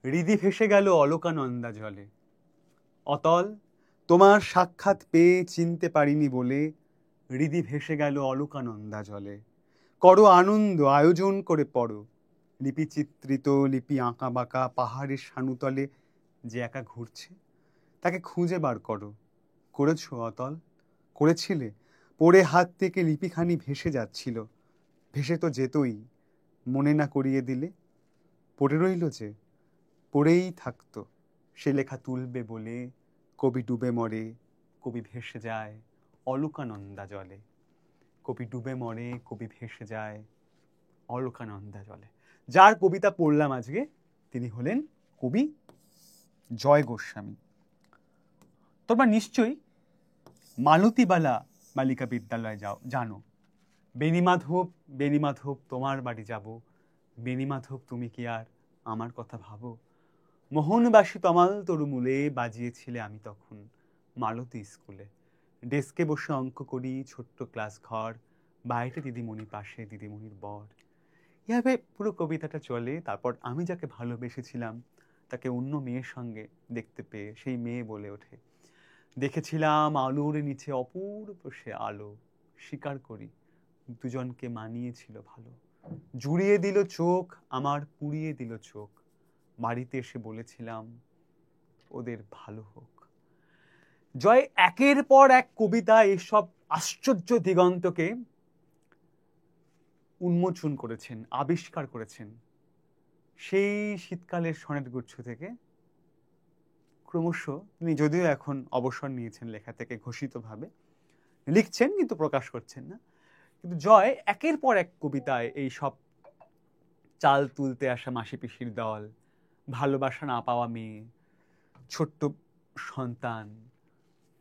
হৃদি ভেসে গেল অলকানন্দা জলে। অতল, তোমার সাক্ষাৎ পেয়ে চিনতে পারিনি বলে হৃদি ভেসে গেল অলকানন্দা জলে। করো আনন্দ, আয়োজন করে পড়ো। লিপি চিত্রিত, লিপি আঁকা বাঁকা পাহাড়ের সানুতলে যে একা ঘুরছে, তাকে খুঁজে বার করো। করেছো অতল? করেছিলে? পড়ে হাত থেকে লিপিখানি ভেসে যাচ্ছিল। ভেসে তো যেতই, মনে না করিয়ে দিলে। পড়ে রইল যে, পড়েই থাকতো। সে লেখা তুলবে বলে কবি ডুবে মরে, কবি ভেসে যায় অলকানন্দা জলে। কবি ডুবে মরে, কবি ভেসে যায় অলকানন্দা জলে। যার কবিতা পড়লাম আজকে তিনি হলেন কবি জয় গোস্বামী। তোমরা নিশ্চয়ই মালতীবালা বালিকা বিদ্যালয়ে জানো। বেণীমাধব, বেণীমাধব তোমার বাড়ি যাব, বেণীমাধব তুমি কি আর আমার কথা ভাবো। মোহনবাসী তমাল তরুমূলে বাজিয়েছিলে আমি তখন মালতী স্কুলে। ডেস্কে বসে অঙ্ক করি, ছোট্ট ক্লাস ঘর, বাইরে দিদিমণি, পাশে দিদিমণির বর। এভাবে পুরো কবিতাটা চলে। তারপর আমি যাকে ভালোবেসেছিলাম তাকে অন্য মেয়ের সঙ্গে দেখতে পেয়ে সেই মেয়ে বলে ওঠে, দেখেছিলাম আলোর নিচে অপূর্ব সে আলো, স্বীকার করি দুজনকে মানিয়েছিল ভালো। জুড়িয়ে দিল চোখ আমার, পুড়িয়ে দিল চোখ, বাড়িতে এসে বলেছিলাম ওদের ভালো হোক। জয় একের পর এক কবিতা এসব আশ্চর্য দিগন্তকে উন্মোচন করেছেন, আবিষ্কার করেছেন। সেই শীতকালের সনেট গুচ্ছ থেকে ক্রমশ তিনি যদিও এখন অবসর নিয়েছেন লেখা থেকে ঘোষিতভাবে, লিখছেন কিন্তু প্রকাশ করছেন না, কিন্তু জয় একের পর এক কবিতায় এই সব চাল তুলতে আসা মাসি পিসির দল, ভালোবাসা না পাওয়া মেয়ে, ছোট্ট সন্তান,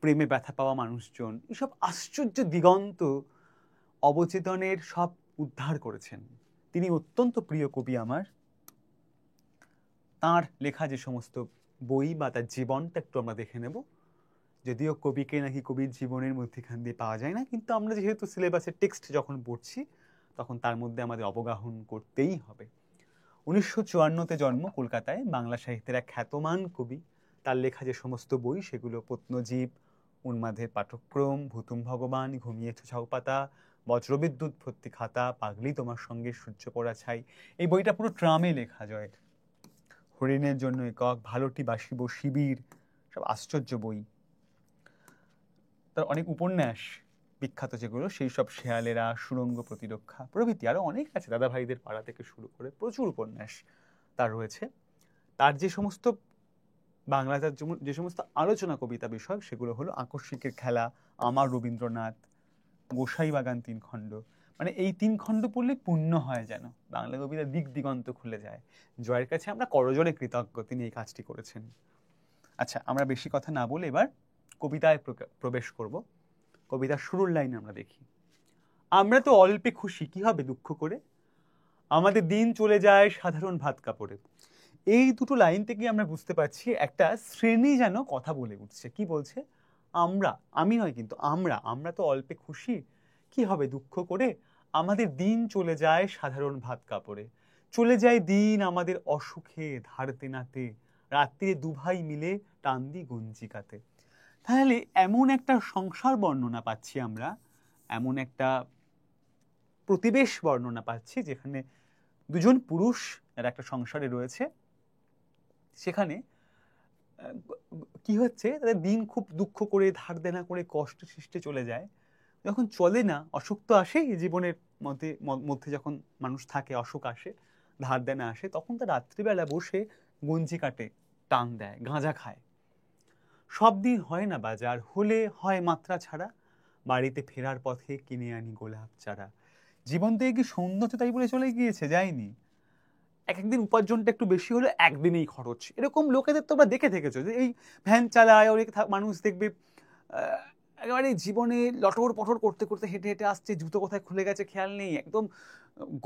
প্রেমে ব্যথা পাওয়া মানুষজন, এসব আশ্চর্য দিগন্ত অবচেতনের সব উদ্ধার করেছেন। তিনি অত্যন্ত প্রিয় কবি আমার। তাঁর লেখা যে সমস্ত বই বা তার জীবনটা একটু আমরা দেখে নেব। যদিও কবিকে নাকি কবির জীবনের মধ্যেখান দিয়ে পাওয়া যায় না, কিন্তু আমরা যেহেতু সিলেবাসের টেক্সট যখন পড়ছি তখন তার মধ্যে আমাদের অবগাহন করতেই হবে। 1954-তে জন্ম কলকাতায়, বাংলা সাহিত্যের এক খ্যাতমান কবি। তার লেখা যে সমস্ত বই সেগুলো পত্নজীব, উন্মাদের পাঠক্রম, ভুতুম ভগবান, ঘুমিয়েছ ছাউপাতা, বজ্রবিদ্যুৎ ভর্তি খাতা, পাগলি তোমার সঙ্গে সূর্য পড়া ছাই। এই বইটা পুরো ট্রামে লেখা জয়ের। হরিণের জন্য একক, ভালোটি বাসিব, শিবির, সব আশ্চর্য বই। তার অনেক উপন্যাস বিখ্যাত যেগুলো, সেই সব শেয়ালেরা, সুরঙ্গ প্রতিরক্ষা প্রভৃতি, আরো অনেক আছে, দাদা ভাইদের পাড়া থেকে শুরু করে প্রচুর উপন্যাস তার রয়েছে। তার যে সমস্ত বাংলাতে যে সমস্ত আলোচনা কবিতা বিষয় সেগুলো হলো আকস্মিকের খেলা, আমার রবীন্দ্রনাথ, গোসাই বাগান 3 খণ্ড। মানে এই 3 খণ্ড পড়লে পুণ্য হয়, যেন বাংলা কবিতার দিক দিগন্ত খুলে যায়। জয়ের কাছে আমরা করজোড়ে কৃতজ্ঞ, তিনি এই কাজটি করেছেন। আচ্ছা, আমরা বেশি কথা না বলে এবার কবিতায় প্রবেশ করব। কবিতার শুরুর লাইন আমরা দেখি, আমরা তো অল্পে খুশি, কি হবে দুঃখ করে, আমাদের দিন চলে যায় সাধারণ ভাত কাপড়ে। এই দুটো লাইন থেকে আমরা বুঝতে পারছি একটা শ্রেণী যেন কথা বলে উঠছে। কি বলছে? আমরা, আমি নয় কিন্তু, আমরা তো অল্পে খুশি, কি হবে দুঃখ করে, আমাদের দিন চলে যায় সাধারণ ভাত কাপড়ে। চলে যায় দিন আমাদের অসুখে ধার দেনাতে, রাত্রিরে দুভাই মিলে টান দি গঞ্জিকাতে। তাহলে এমন একটা সংসার বর্ণনা পাচ্ছি আমরা, এমন একটা প্রতিবেশ বর্ণনা পাচ্ছি যেখানে দুজন পুরুষ এর একটা সংসারে রয়েছে। সেখানে কি হচ্ছে, তাদের দিন খুব দুঃখ করে ধার দেনা করে কষ্ট সৃষ্টে চলে যায়। যখন চলে না, অসুখ তো আসেই জীবনের মধ্যে যখন মানুষ থাকে, অসুখ আসে, ধার দেনা আসে, তখন তার রাত্রিবেলা বসে গঞ্জি কাটে, টান দেয়, গাঁজা খায়। সব দিন হয় না বাজার, হলে হয় মাত্রা ছাড়া, বাড়িতে ফেরার পথে কিনে আনি গোলাপ চারা। জীবন থেকে কি সৌন্দর্য তাই বলে চলে গিয়েছে? যায়নি। একদিন উপার্জনটা একটু বেশি হলে একদিনেই খরচ। এরকম লোকেদের তোমরা দেখে থেকেছো, যে এই ভ্যান চালায়, অনেক মানুষ দেখবে একেবারে জীবনে লটর পটর করতে করতে হেঁটে হেঁটে আসছে, জুতো কোথায় খুলে গেছে খেয়াল নেই, একদম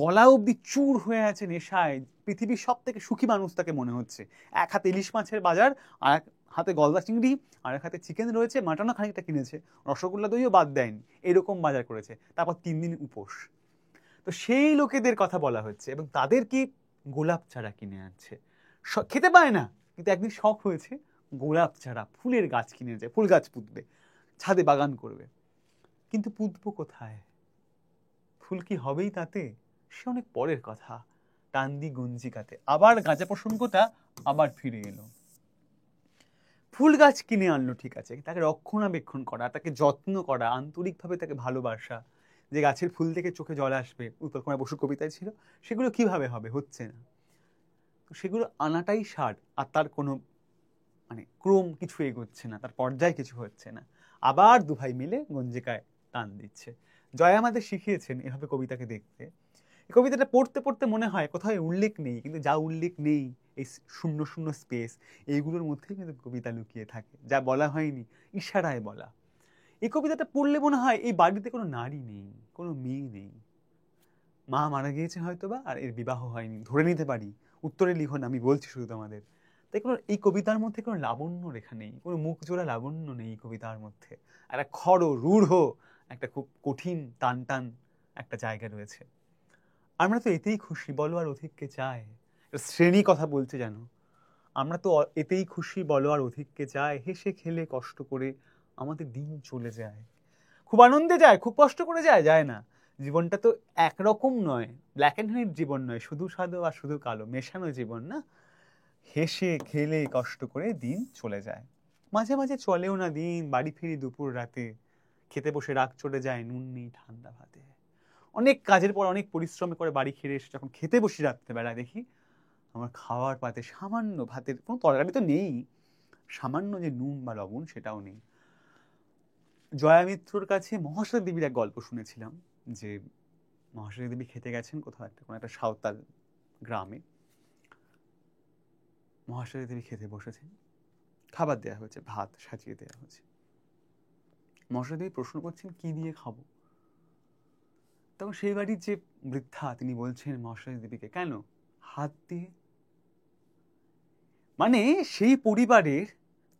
গলা অব্দি চুর হয়ে আছে নেশায়, পৃথিবীর সব থেকে সুখী মানুষ তাকে মনে হচ্ছে। এক হাতে ইলিশ মাছের বাজার, আর এক হাতে গলদা চিংড়ি, আর এক হাতে চিকেন রয়েছে, মাটনও খানিকটা কিনেছে, রসগোল্লা দইও বাদ দেয়নি, এরকম বাজার করেছে। তারপর 3 দিন উপোস। তো সেই লোকেদের কথা বলা হচ্ছে, এবং তাদের কি গোলাপ চারা কিনে আনছে। খেতে পায় না, কিন্তু একদিন শখ হয়েছে গোলাপ চারা, ফুলের গাছ কিনে যায়, ফুল গাছ পুঁতবে, ছাদে বাগান করবে। কিন্তু পুঁতবো কোথায়? ফুল কি হবেই তাতে? সে অনেক পরের কথা। টান্দি গঞ্জিকাতে আবার গাঁজা প্রসঙ্গটা আবার ফিরে এলো। ফুল গাছ কিনে আনলো, ঠিক আছে, তাকে রক্ষণাবেক্ষণ করা, তাকে যত্ন করা, আন্তরিকভাবে তাকে ভালোবাসা, যে গাছের ফুল থেকে চোখে জল আসবে, উৎপল কুমার বসুর কবিতায় ছিল, সেগুলো কিভাবে হবে? হচ্ছে না। তো সেগুলো আনাটাই সার, আর তার কোনো মানে ক্রম কিছু এগোচ্ছে না, তার পর্যায়ে কিছু হচ্ছে না। আবার দু ভাই মিলে গঞ্জিকায় টান দিচ্ছে। জয়া আমাদের শিখিয়েছেন এভাবে কবিতাকে দেখতে। এই কবিতাটা পড়তে পড়তে মনে হয় কোথাও উল্লেখ নেই, কিন্তু যা উল্লেখ নেই, এই শূন্য শূন্য স্পেস, এইগুলোর মধ্যেই কিন্তু কবিতা লুকিয়ে থাকে, যা বলা হয়নি ইশারায় বলা। এই কবিতাটা পড়লে মনে হয় এই বাড়িতে কোনো নারী নেই, কোনো মেয়ে নেই, মা মারা গিয়েছে হয়তো বা, আর এর বিবাহ হয়নি, ধরে নিতে পারি। উত্তরে লিখো না, আমি বলছি শুধু তোমাদের। তাই কোনো এই কবিতার মধ্যে কোনো লাবণ্য রেখা নেই, কোনো মুখ জোড়া লাবণ্য নেই এই কবিতার মধ্যে। একটা খড় রূঢ়, একটা খুব কঠিন টান টান একটা জায়গা রয়েছে। আমরা তো এতেই খুশি, বলো আর অধিককে চায়। শ্রেণী কথা বলছে যেন, আমরা তো এতেই খুশি, বলো আর অধিককে চায়, হেসে খেলে কষ্ট করে আমাদের দিন চলে যায়। খুব আনন্দে যায়, খুব কষ্ট করে যায়, যায় না। জীবনটা তো একরকম নয়, ব্ল্যাক অ্যান্ড হোয়াইট জীবন নয়, শুধু সাদা আর শুধু কালো মেশানো জীবন না। হেসে খেলে কষ্ট করে দিন চলে যায়, মাঝে মাঝে চলেও না দিন, বাড়ি ফিরি দুপুর রাতে, খেতে বসে রাগ চলে যায় নুন নেই ঠান্ডা ভাতে। অনেক কাজের পর অনেক পরিশ্রম করে বাড়ি ফিরে এসে যখন খেতে বসি রাত্রেবেলা, দেখি আমার খাওয়ার পাতে সামান্য, ভাতের কোনো তরকারি তো নেই, সামান্য যে নুন বা লবণ সেটাও নেই। জয়া মিত্রর কাছে মহাশ্বেতা দেবীর এক গল্প শুনেছিলাম, যে মহাশ্বেতা দেবী খেতে গেছেন কোথাও একটা, কোনো একটা সাঁওতাল গ্রামে। মহাশ্বেতা দেবী খেতে বসেছেন, খাবার দেওয়া হয়েছে, ভাত সাজিয়ে দেওয়া হয়েছে। মহাশ্বেতা দেবী প্রশ্ন করছেন কি দিয়ে খাবো। তখন সেই বাড়ির যে বৃদ্ধা, তিনি বলছেন মহাশ্বেতা দেবীকে, কেন? হাত দিয়ে। মানে সেই পরিবারের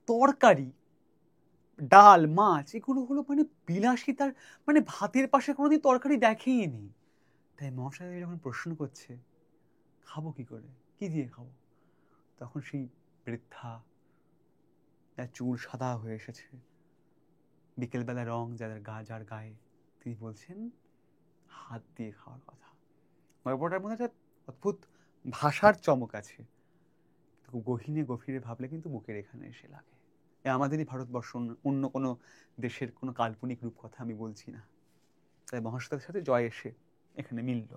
তরকারি, ডাল, মাছ, এগুলো হলো মানে বিলাসিতার, মানে ভাতের পাশে কোনোদিন তরকারি দেখেই নি। তাই মহাশয় যখন প্রশ্ন করছে খাবো কি করে, কি দিয়ে খাবো, তখন সেই বৃদ্ধা, যার চুল সাদা হয়ে এসেছে, বিকেলবেলা রং যাদের যার গায়ে, তিনি বলছেন হাত দিয়ে খাওয়ার কথা। গল্পটার মধ্যে একটা অদ্ভুত ভাষার চমক আছে, গহীনে গভীরে ভাবলে কিন্তু বুকের এখানে এসে লাগে। আমাদেরই ভারতবর্ষ, অন্য কোনো দেশের কোনো কাল্পনিক রূপকথা আমি বলছি না। তাই মহাশ্বেতার সাথে জয় এসে এখানে মিলল।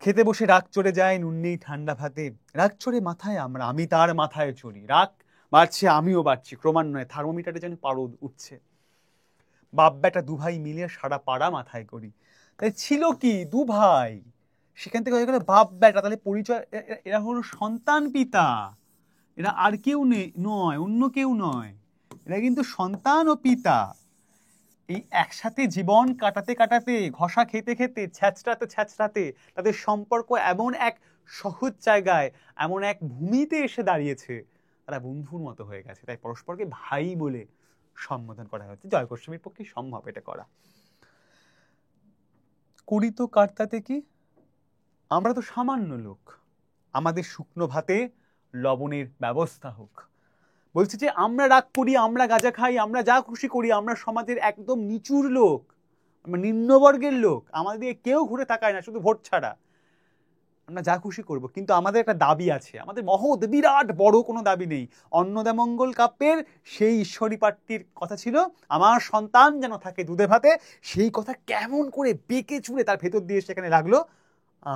খেতে বসে রাগ চড়ে যায় নুন নেই ঠান্ডা ভাতে, রাগ চড়ে মাথায় আমরা, আমি তার মাথায় চড়ি, রাগ বাড়ছে আমিও বাড়ছি, ক্রমান্বয়ে থার্মোমিটারে যেন পারদ উঠছে। বাপ বেটা দু ভাই মিলে সারা পাড়া মাথায় করি। তাই ছিল কি দু ভাই, সেখান থেকে হয়ে গেল বাপ বেটা, তাহলে পরিচয়, এরা হলো সন্তান পিতা, এরা আর কেউ নয়, অন্য কেউ নয়, এরা কিন্তু সন্তান ও পিতা। এই একসাথে জীবন কাটাতে কাটাতে, ঘষা খেতে খেতে, ছ্যাঁচড়াতে ছ্যাঁচড়াতে, তাদের সম্পর্ক এমন এক সহজ জায়গায়, এমন এক ভূমিতে এসে দাঁড়িয়েছে, তারা বন্ধুর মতো হয়ে গেছে। তাই পরস্পরকে ভাই বলে সম্বোধন করা হচ্ছে। জয় গোস্বামীর পক্ষে সম্ভব এটা করা। করি তো কার্তাতে কি, আমরা তো সামান্য লোক, আমাদের শুকনো ভাতে লবণের ব্যবস্থা হোক। বলছে যে আমরা রাগ করি, আমরা গাঁজা খাই, আমরা যা খুশি করি, আমরা সমাজের একদম নিচুর লোক, আমরা নিম্নবর্গের লোক, আমাদের কেউ ঘুরে তাকায় না, শুধু ভোট ছাড়া। আমরা যা খুশি করব, কিন্তু আমাদের একটা দাবি আছে, আমাদের মহৎ বিরাট বড় কোনো দাবি নেই। অন্নদামঙ্গল কাব্যের সেই ঈশ্বরী পাঠটির কথা ছিল, আমার সন্তান যেন থাকে দুধে ভাতে, সেই কথা কেমন করে বেঁকে চুড়ে তার ভেতর দিয়ে সেখানে লাগলো,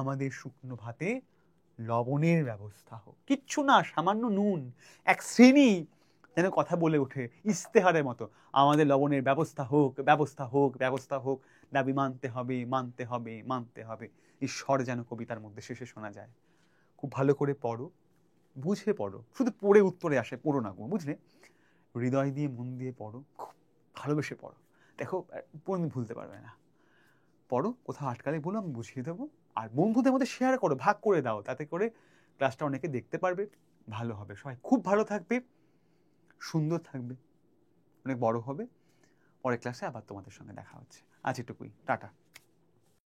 আমাদের শুকনো ভাতে লবণের ব্যবস্থা হোক। কিচ্ছু না, সামান্য নুন, এক শ্রেণী যেন কথা বলে ওঠে ইস্তেহারের মতো, আমাদের লবণের ব্যবস্থা হোক, ব্যবস্থা হোক, ব্যবস্থা হোক, দাবি মানতে হবে, মানতে হবে, মানতে হবে। ঈশ্বর যেন কবিতার মধ্যে শেষে শোনা যায়। খুব ভালো করে পড়ো, বুঝে পড়ো, শুধু পড়ে উত্তরে আসে পড়ো না, বুঝলে, হৃদয় দিয়ে মন দিয়ে পড়ো, খুব ভালোবেসে পড়ো, দেখো তুমি ভুলতে পারবে না। পড়ো, কোথাও আটকালে বলো, আমি বুঝিয়ে দেবো। আর বন্ধুদের মধ্যে শেয়ার করো, ভাগ করে দাও, তাতে করে ক্লাসটা অনেকে দেখতে পারবে, ভালো হবে, সবাই খুব ভালো থাকবে, সুন্দর থাকবে, অনেক বড় হবে। পরের ক্লাসে আবার তোমাদের সঙ্গে দেখা হচ্ছে। আজ এটুকুই, টাটা।